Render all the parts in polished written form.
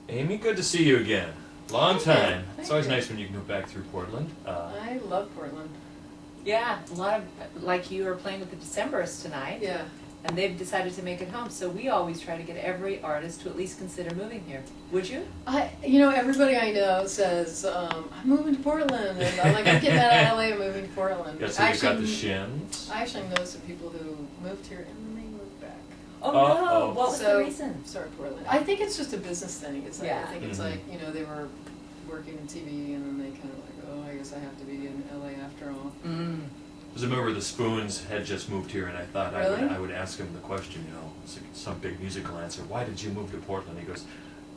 Aimee, good to see you again. Long time. Thank It's always you. nice when you can go back through Portland. I love Portland. Yeah, a lot of, like you are playing with the Decemberists tonight. Yeah. And they've decided to make it home. So we always try to get every artist to at least consider moving here. Would you? Everybody I know says, I'm moving to Portland. And I'm like, I'm getting out of LA and moving to Portland. Yeah, so you've got the shins. I actually know some people who moved here and then they moved back. Oh, Uh-oh. no. What was the reason? Sorry, Portland. I think it's just a business thing. It's like, Yeah. I think it's Mhm. like, they were working in TV and then they kind of like, oh, I guess I have to be in LA after all. Mm. Because I remember the Spoons had just moved here, and I thought Really? I would ask him the question, it's like some big musical answer. Why did you move to Portland? He goes,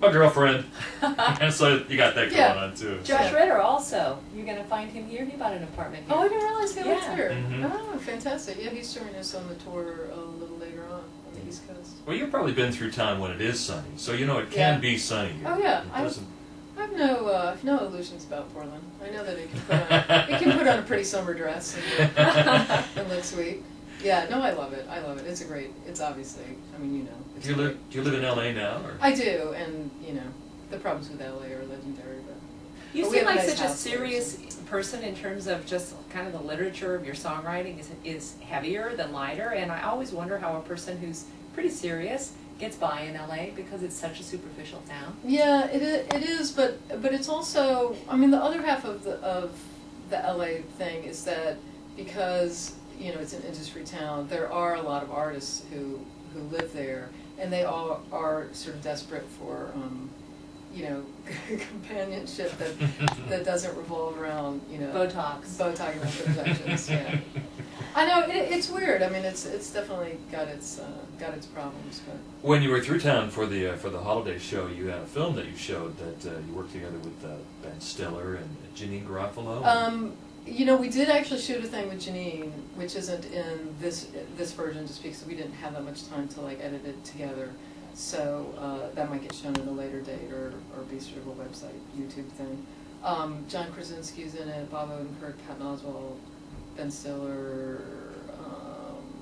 my girlfriend. And so you got that Yeah. going on too. Josh so. Ritter also. You're going to find him here. He bought an apartment here. Oh, I didn't realize he lived Yeah. here. Mhm. Oh, fantastic. Yeah, he's joining us on the tour a little later on the East Coast. Well, you've probably been through time when it is sunny, so it can Yeah. be sunny here. Oh, yeah. It doesn't. I have no illusions about Portland. I know that it can put on a pretty summer dress and look sweet. Yeah, no, I love it. I love it. It's obviously, it's Do you live in LA now? Or? I do, and, the problems with LA are legendary, but. You But we seem have a like nice such a house there, serious person in terms of just kind of the literature of your songwriting is heavier than lighter, and I always wonder how a person who's pretty serious gets by in LA because it's such a superficial town. Yeah, it is, but it's also, the other half of the LA thing is that because, it's an industry town, there are a lot of artists who live there, and they all are sort of desperate for, companionship that doesn't revolve around, Botox. and injections, yeah. I know, it's weird, it's definitely got its problems, but. When you were through town for the holiday show, you had a film that you showed that you worked together with Ben Stiller and Janine Garofalo. We did actually shoot a thing with Janine, which isn't in this version, just because we didn't have that much time to edit it together. So that might get shown at a later date or be sort of a website, YouTube thing. John Krasinski's in it, Bob Odenkirk, Patton Oswalt, Ben Stiller.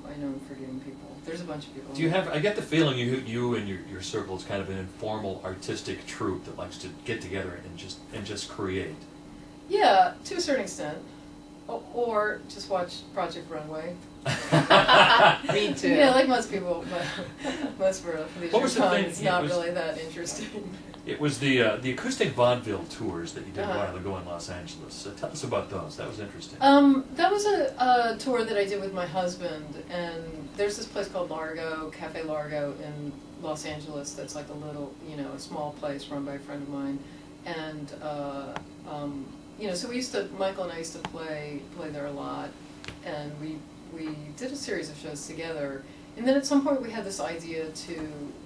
I know I'm forgetting people. There's a bunch of people. Do you have? I get the feeling you and your circle is kind of an informal artistic troupe that likes to get together and just create. Yeah, to a certain extent. Or just watch Project Runway. Me too. Yeah, like most people, but most for What was leisure the time, thing? it's It not was- really that interesting. It was the acoustic vaudeville tours that you did a Uh-huh. while ago in Los Angeles. Tell us about those. That was interesting. That was a tour that I did with my husband, and there's this place called Largo Cafe Largo in Los Angeles that's like a little, a small place run by a friend of mine, and so Michael and I used to play there a lot, and we did a series of shows together. And then at some point we had this idea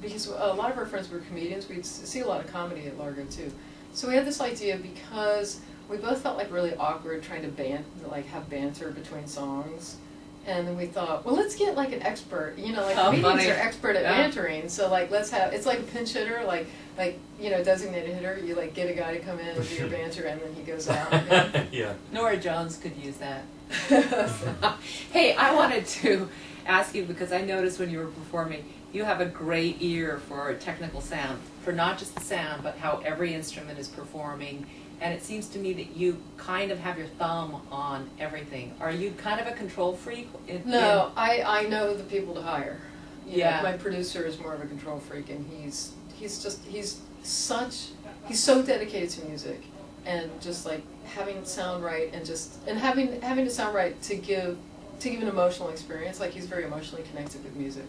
because a lot of our friends were comedians, we'd see a lot of comedy at Largo too. So we had this idea because we both felt really awkward trying to have banter between songs. And then we thought, well, let's get an expert, comedians funny. are expert at Yeah. bantering, so let's have, it's like a pinch hitter, designated hitter, you get a guy to come in and do your banter and then he goes out. Yeah. Nora Jones could use that. Hey, I wanted to ask you, because I noticed when you were performing, you have a great ear for technical sound, for not just the sound, but how every instrument is performing. And it seems to me that you kind of have your thumb on everything. Are you kind of a control freak? No, I know the people to hire. Yeah. My producer is more of a control freak, and he's so dedicated to music, and just having it sound right, and having it sound right to give an emotional experience. He's very emotionally connected with music,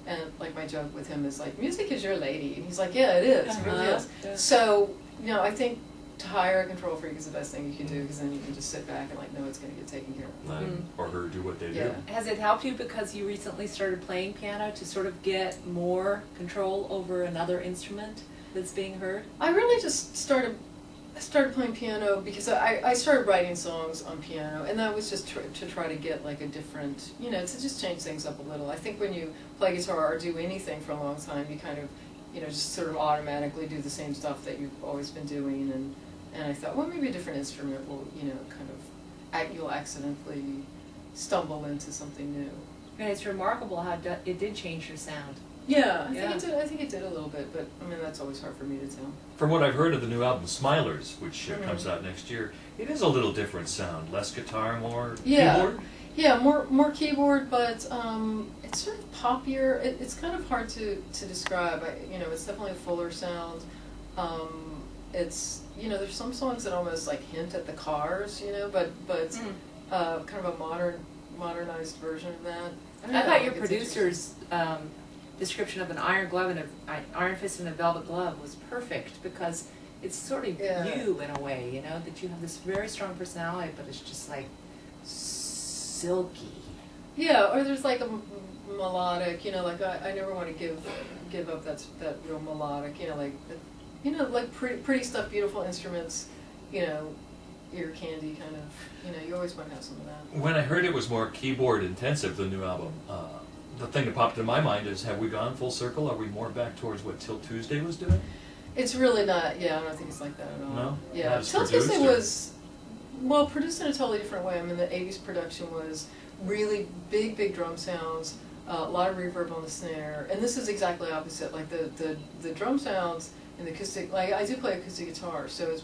and my joke with him is music is your lady, and he's like, yeah, it is, it really is. Yeah. So I think to hire a control freak is the best thing you can do, because then you can just sit back and know it's going to get taken care of. Or her do what they Yeah. do. Has it helped you because you recently started playing piano to sort of get more control over another instrument that's being heard? I really just started playing piano because I started writing songs on piano, and that was just to try to get a different, to just change things up a little. I think when you play guitar or do anything for a long time, you kind of, just sort of automatically do the same stuff that you've always been doing, and I thought, well, maybe a different instrument will, you'll accidentally stumble into something new. And it's remarkable how it did change your sound. Yeah, Yeah. I think it did a little bit, but I mean that's always hard for me to tell. From what I've heard of the new album, Smilers, which Mhm. comes out next year, it is a little different sound. Less guitar, more Yeah. keyboard. Yeah, more keyboard, but it's sort of poppier. It's kind of hard to describe. It's definitely a fuller sound. It's there's some songs that almost like hint at the Cars, but kind of a modernized version of that. I thought your producer's description of an iron glove and an iron fist and a velvet glove was perfect because it's sort of you in a way, that you have this very strong personality, but it's just like silky. Yeah, or there's like a melodic, like I never want to give up that real melodic, like pretty stuff, beautiful instruments, ear candy kind of, you always want to have some of that. When I heard it was more keyboard intensive, the new album, the thing that popped in my mind is, have we gone full circle? Are we more back towards what Till Tuesday was doing? It's really not, I don't think it's like that at all. No? Yeah, Not as Till Tuesday produced, was, produced in a totally different way. I mean, the 80s production was really big drum sounds, a lot of reverb on the snare, and this is exactly opposite. Like the drum sounds and the acoustic, like I do play acoustic guitar, so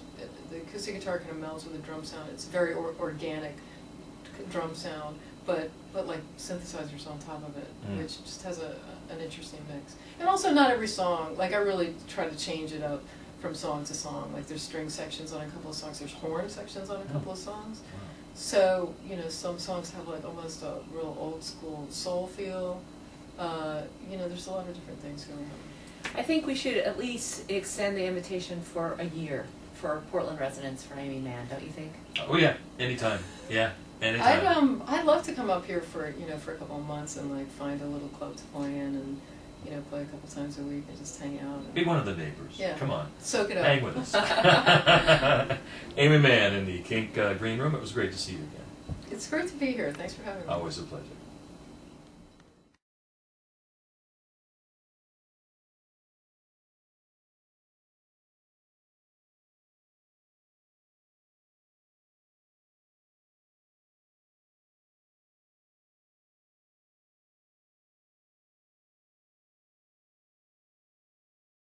the acoustic guitar kind of melds with the drum sound. It's very organic drum sound, but like synthesizers on top of it, which just has an interesting mix. And also not every song, like I really try to change it up from song to song. Like there's string sections on a couple of songs, there's horn sections on a couple of songs. So, some songs have like almost a real old school soul feel. There's a lot of different things going on. I think we should at least extend the invitation for a year for Portland residents for Aimee Mann, don't you think? Oh yeah, anytime. Yeah, anytime. I'd love to come up here for a couple of months and like find a little club to play in and play a couple times a week and just hang out. And Be one of the neighbors. Yeah. Come on. Soak it up. Hang with us. Aimee Mann in the KINK Green Room. It was great to see you again. It's great to be here. Thanks for having me. Always a pleasure.